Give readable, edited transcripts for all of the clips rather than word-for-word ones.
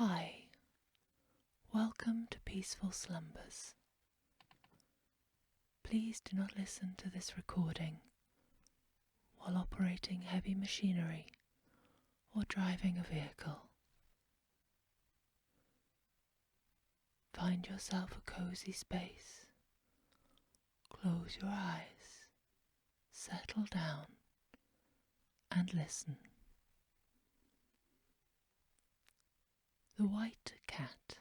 Hi, welcome to Peaceful Slumbers. Please do not listen to this recording while operating heavy machinery or driving a vehicle. Find yourself a cozy space, close your eyes, settle down and listen. The White Cat.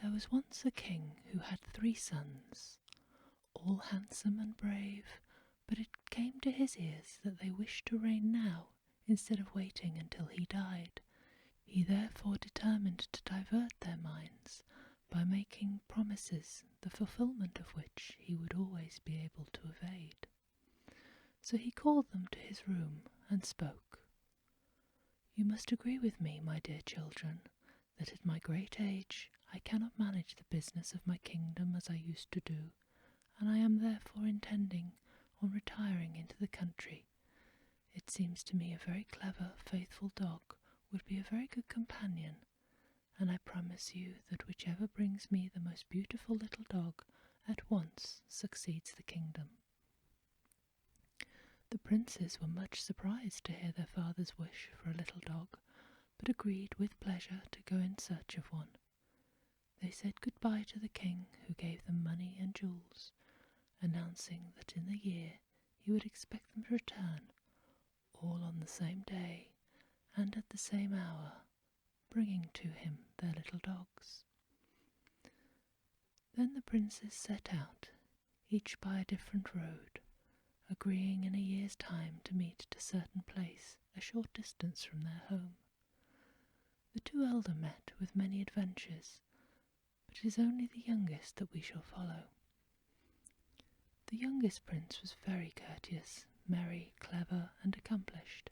There was once a king who had 3 sons, all handsome and brave, but it came to his ears that they wished to reign now instead of waiting until he died. He therefore determined to divert their minds by making promises, the fulfilment of which he would always be able to evade. So he called them to his room and spoke. "You must agree with me, my dear children, that at my great age I cannot manage the business of my kingdom as I used to do, and I am therefore intending on retiring into the country. It seems to me a very clever, faithful dog would be a very good companion, and I promise you that whichever brings me the most beautiful little dog at once succeeds the kingdom." The princes were much surprised to hear their father's wish for a little dog, but agreed with pleasure to go in search of one. They said goodbye to the king, who gave them money and jewels, announcing that in the year he would expect them to return, all on the same day and at the same hour, bringing to him their little dogs. Then the princes set out, each by a different road, agreeing in a year's time to meet at a certain place a short distance from their home. The 2 elder met with many adventures, but it is only the youngest that we shall follow. The youngest prince was very courteous, merry, clever, and accomplished.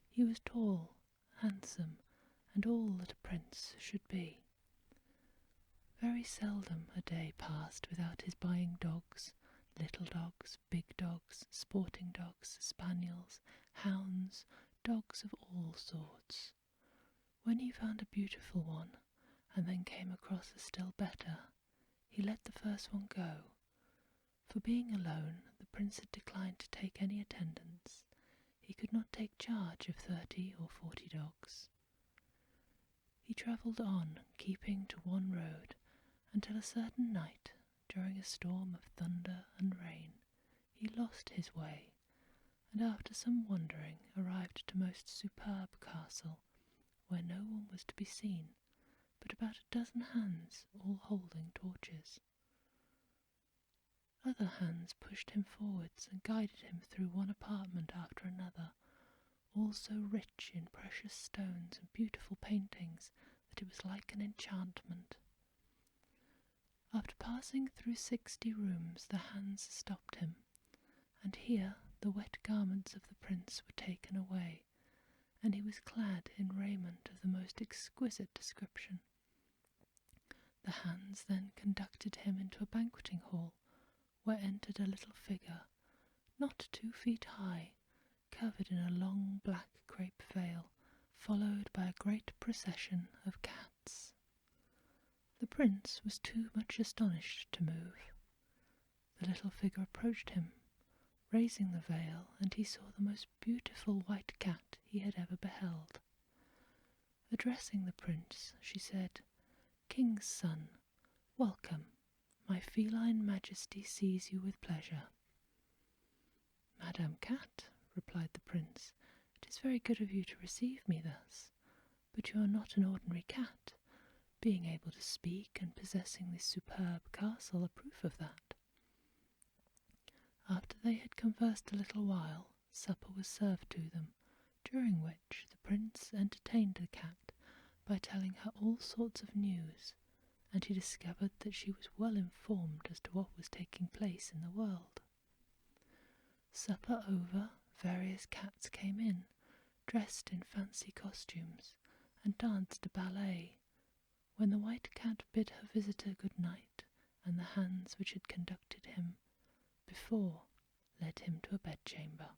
He was tall, handsome, and all that a prince should be. Very seldom a day passed without his buying dogs, little dogs, big dogs, sporting dogs, spaniels, hounds, dogs of all sorts. When he found a beautiful one, and then came across a still better, he let the first one go. For being alone, the prince had declined to take any attendance. He could not take charge of 30 or 40 dogs. He travelled on, keeping to one road, until a certain night, during a storm of thunder and rain, he lost his way, and after some wandering arrived at a most superb castle, where no one was to be seen, but about a dozen hands all holding torches. Other hands pushed him forwards and guided him through one apartment after another, all so rich in precious stones and beautiful paintings that it was like an enchantment. After passing through 60 rooms, the hands stopped him, and here the wet garments of the prince were taken away, and he was clad in raiment of the most exquisite description. The hands then conducted him into a banqueting hall, where entered a little figure, not 2 feet high, covered in a long black crape veil, followed by a great procession of cats. The prince was too much astonished to move. The little figure approached him, raising the veil, and he saw the most beautiful white cat he had ever beheld. Addressing the prince, she said, "King's son, welcome. My feline majesty sees you with pleasure." "Madame Cat," replied the prince, "it is very good of you to receive me thus, but you are not an ordinary cat. Being able to speak and possessing this superb castle are proof of that." After they had conversed a little while, supper was served to them, during which the prince entertained the cat by telling her all sorts of news, and he discovered that she was well informed as to what was taking place in the world. Supper over, various cats came in, dressed in fancy costumes, and danced a ballet, when the white cat bid her visitor good night, and the hands which had conducted him before led him to a bedchamber.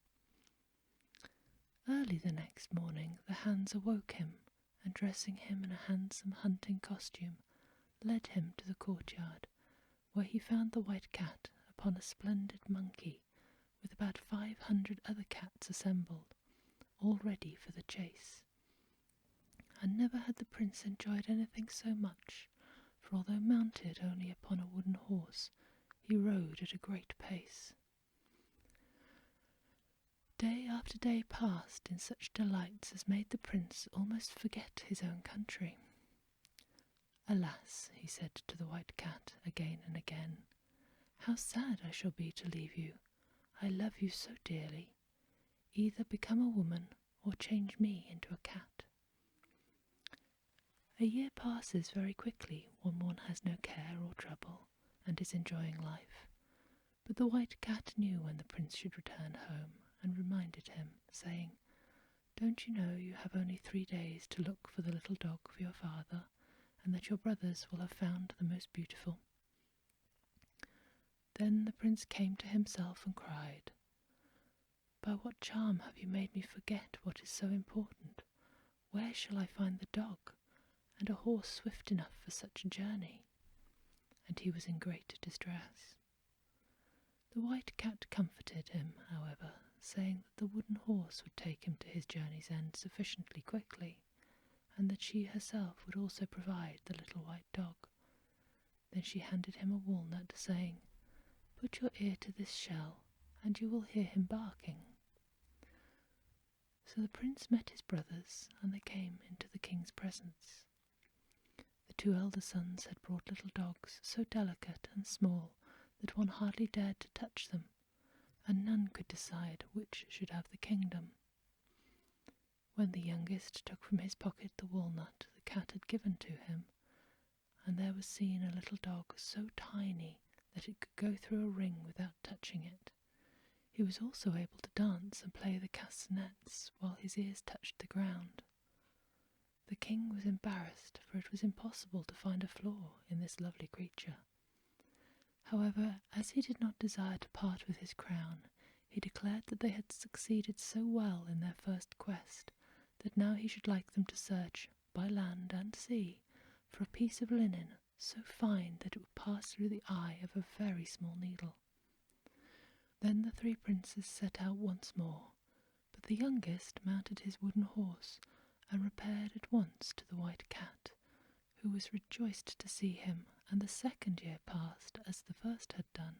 Early the next morning the hands awoke him, and dressing him in a handsome hunting costume, led him to the courtyard, where he found the white cat upon a splendid monkey, with about 500 other cats assembled, all ready for the chase. And never had the prince enjoyed anything so much, for although mounted only upon a wooden horse, he rode at a great pace. Day after day passed in such delights as made the prince almost forget his own country. "Alas," he said to the white cat again and again, "how sad I shall be to leave you. I love you so dearly. Either become a woman or change me into a cat." A year passes very quickly when one has no care or trouble and is enjoying life, but the white cat knew when the prince should return home, and reminded him, saying, "Don't you know you have only 3 days to look for the little dog for your father, and that your brothers will have found the most beautiful?" Then the prince came to himself and cried, "By what charm have you made me forget what is so important? Where shall I find the dog, and a horse swift enough for such a journey?" And he was in great distress. The white cat comforted him, however, saying that the wooden horse would take him to his journey's end sufficiently quickly, and that she herself would also provide the little white dog. Then she handed him a walnut, saying, "Put your ear to this shell, and you will hear him barking." So the prince met his brothers, and they came into the king's presence. The 2 elder sons had brought little dogs so delicate and small that one hardly dared to touch them, and none could decide which should have the kingdom. When the youngest took from his pocket the walnut the cat had given to him, and there was seen a little dog so tiny that it could go through a ring without touching it. He was also able to dance and play the castanets while his ears touched the ground. The king was embarrassed, for it was impossible to find a flaw in this lovely creature. However, as he did not desire to part with his crown, he declared that they had succeeded so well in their first quest that now he should like them to search, by land and sea, for a piece of linen so fine that it would pass through the eye of a very small needle. Then the 3 princes set out once more, but the youngest mounted his wooden horse and repaired at once to the white cat, who was rejoiced to see him, and the 2nd year passed as the first had done.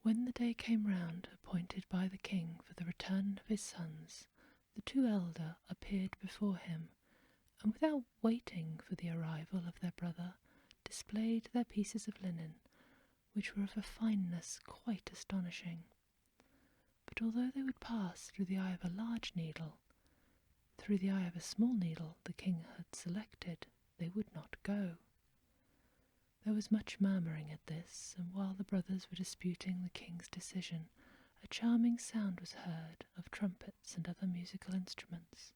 When the day came round appointed by the king for the return of his sons, the 2 elder appeared before him, and without waiting for the arrival of their brother, displayed their pieces of linen, which were of a fineness quite astonishing. But although they would pass through the eye of a large needle, through the eye of a small needle the king had selected, they would not go. There was much murmuring at this, and while the brothers were disputing the king's decision, a charming sound was heard of trumpets and other musical instruments.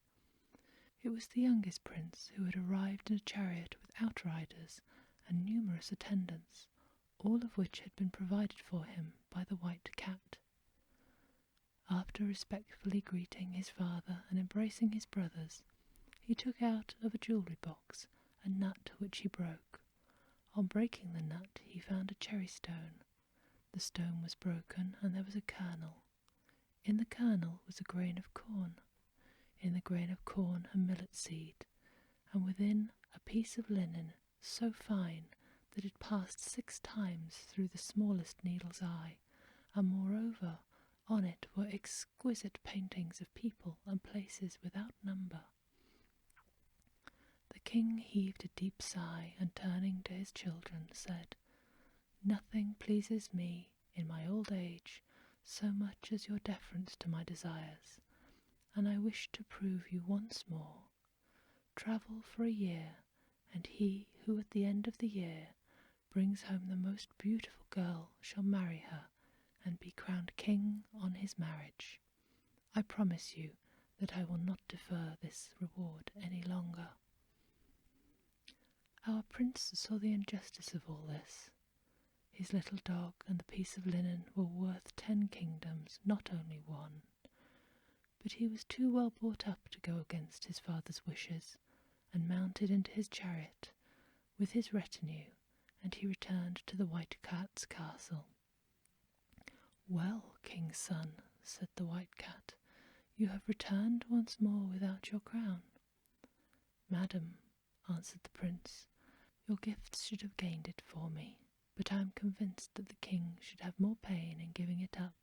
It was the youngest prince, who had arrived in a chariot with outriders and numerous attendants, all of which had been provided for him by the white cat. After respectfully greeting his father and embracing his brothers, he took out of a jewellery box a nut which he broke. On breaking the nut he found a cherry stone. The stone was broken, and there was a kernel. In the kernel was a grain of corn. In the grain of corn a millet seed, and within a piece of linen so fine that it passed 6 times through the smallest needle's eye, and moreover on it were exquisite paintings of people and places without number. The king heaved a deep sigh, and turning to his children said, "Nothing pleases me in my old age so much as your deference to my desires, and I wish to prove you once more. Travel for a year, and he who at the end of the year brings home the most beautiful girl shall marry her and be crowned king on his marriage. I promise you that I will not defer this reward any longer." Our prince saw the injustice of all this. His little dog and the piece of linen were worth 10 kingdoms, not only one. But he was too well brought up to go against his father's wishes, and mounted into his chariot with his retinue, and he returned to the White Cat's castle. "Well, King's son," said the White Cat, "you have returned once more without your crown." "Madam," answered the prince, "your gifts should have gained it for me, but I am convinced that the king should have more pain in giving it up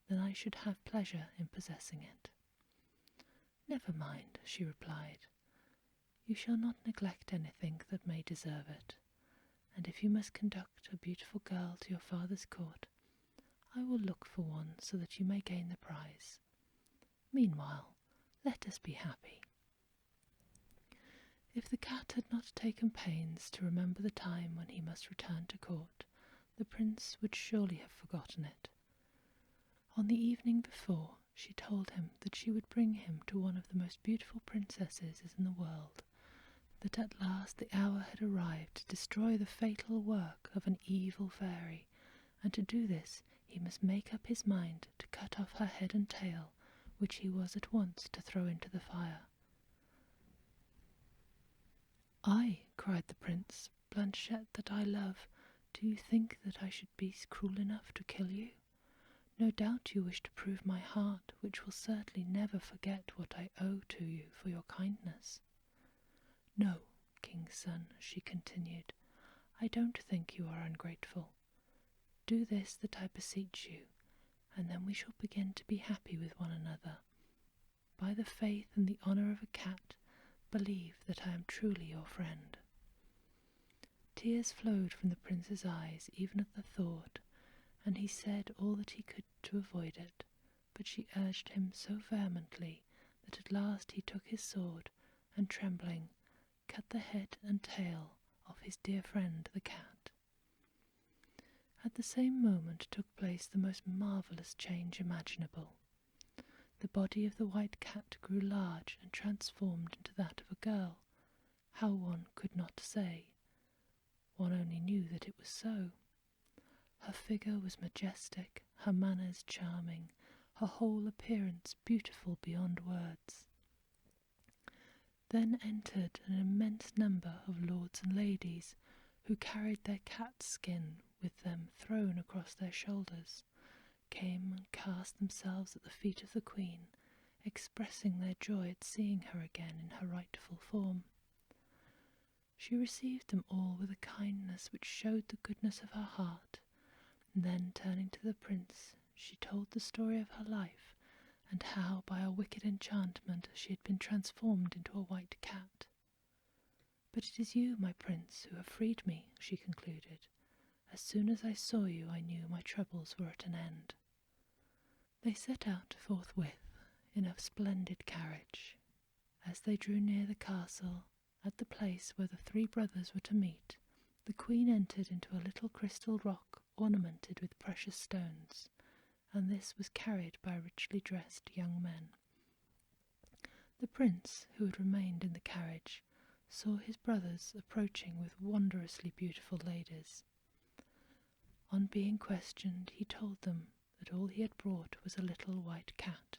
than I should have pleasure in possessing it." "Never mind," she replied. "You shall not neglect anything that may deserve it, and if you must conduct a beautiful girl to your father's court, I will look for one so that you may gain the prize. Meanwhile, let us be happy." If the cat had not taken pains to remember the time when he must return to court, the prince would surely have forgotten it. On the evening before, she told him that she would bring him to one of the most beautiful princesses in the world, that at last the hour had arrived to destroy the fatal work of an evil fairy, and to do this he must make up his mind to cut off her head and tail, which he was at once to throw into the fire. "Ay," cried the prince, "Blanchette that I love, do you think that I should be cruel enough to kill you? No doubt you wish to prove my heart, which will certainly never forget what I owe to you for your kindness." "No, King's son," she continued, "I don't think you are ungrateful. Do this that I beseech you, and then we shall begin to be happy with one another. By the faith and the honour of a cat, believe that I am truly your friend." Tears flowed from the prince's eyes even at the thought, and he said all that he could to avoid it, but she urged him so vehemently that at last he took his sword and, trembling, cut the head and tail of his dear friend the cat. At the same moment took place the most marvellous change imaginable. The body of the White Cat grew large and transformed into that of a girl. How one could not say. One only knew that it was so. Her figure was majestic, her manners charming, her whole appearance beautiful beyond words. Then entered an immense number of lords and ladies, who carried their cat's skin with them thrown across their shoulders, came and cast themselves at the feet of the queen, expressing their joy at seeing her again in her rightful form. She received them all with a kindness which showed the goodness of her heart, and then turning to the prince, she told the story of her life, and how by a wicked enchantment she had been transformed into a white cat. "But it is you, my prince, who have freed me," she concluded. "As soon as I saw you, I knew my troubles were at an end." They set out forthwith in a splendid carriage. As they drew near the castle, at the place where the three brothers were to meet, the queen entered into a little crystal rock ornamented with precious stones, and this was carried by richly dressed young men. The prince, who had remained in the carriage, saw his brothers approaching with wondrously beautiful ladies. On being questioned, he told them that all he had brought was a little white cat.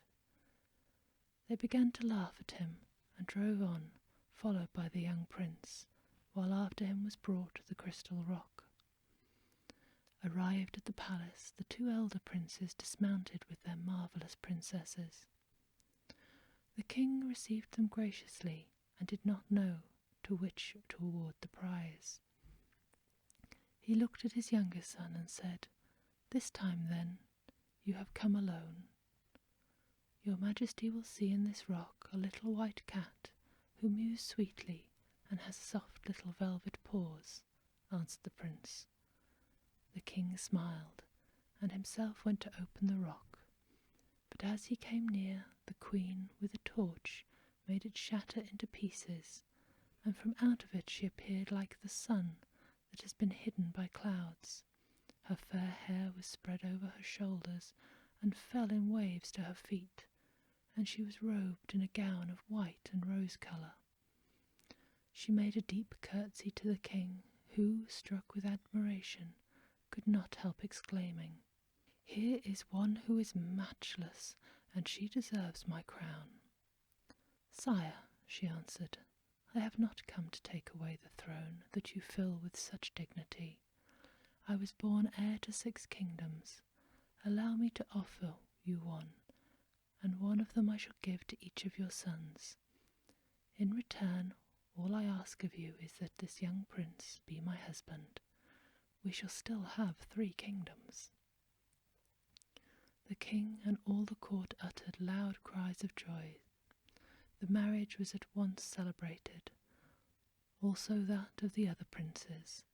They began to laugh at him, and drove on, followed by the young prince, while after him was brought the crystal rock. Arrived at the palace, the two elder princes dismounted with their marvellous princesses. The king received them graciously, and did not know to which to award the prize. He looked at his younger son and said, "This time, then, you have come alone. Your Majesty will see in this rock a little white cat, who mews sweetly and has soft little velvet paws," answered the prince. The king smiled, and himself went to open the rock. But as he came near, the queen, with a torch, made it shatter into pieces, and from out of it she appeared like the sun that has been hidden by clouds. Her fair hair was spread over her shoulders and fell in waves to her feet, and she was robed in a gown of white and rose colour. She made a deep curtsy to the king, who, struck with admiration, could not help exclaiming, "Here is one who is matchless, and she deserves my crown." "Sire," she answered, I have not come to take away the throne that you fill with such dignity. I was born heir to 6 kingdoms. Allow me to offer you one, and one of them I shall give to each of your sons. In return, all I ask of you is that this young prince be my husband. We shall still have 3 kingdoms. The king and all the court uttered loud cries of joy. The marriage was at once celebrated, also that of the other princes,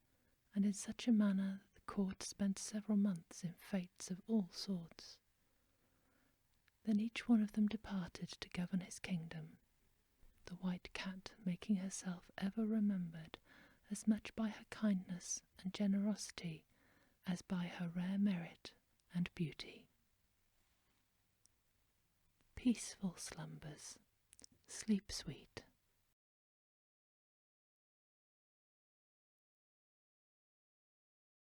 and in such a manner that the court spent several months in fêtes of all sorts. Then each one of them departed to govern his kingdom, the white cat making herself ever remembered as much by her kindness and generosity as by her rare merit and beauty. Peaceful slumbers. Sleep sweet.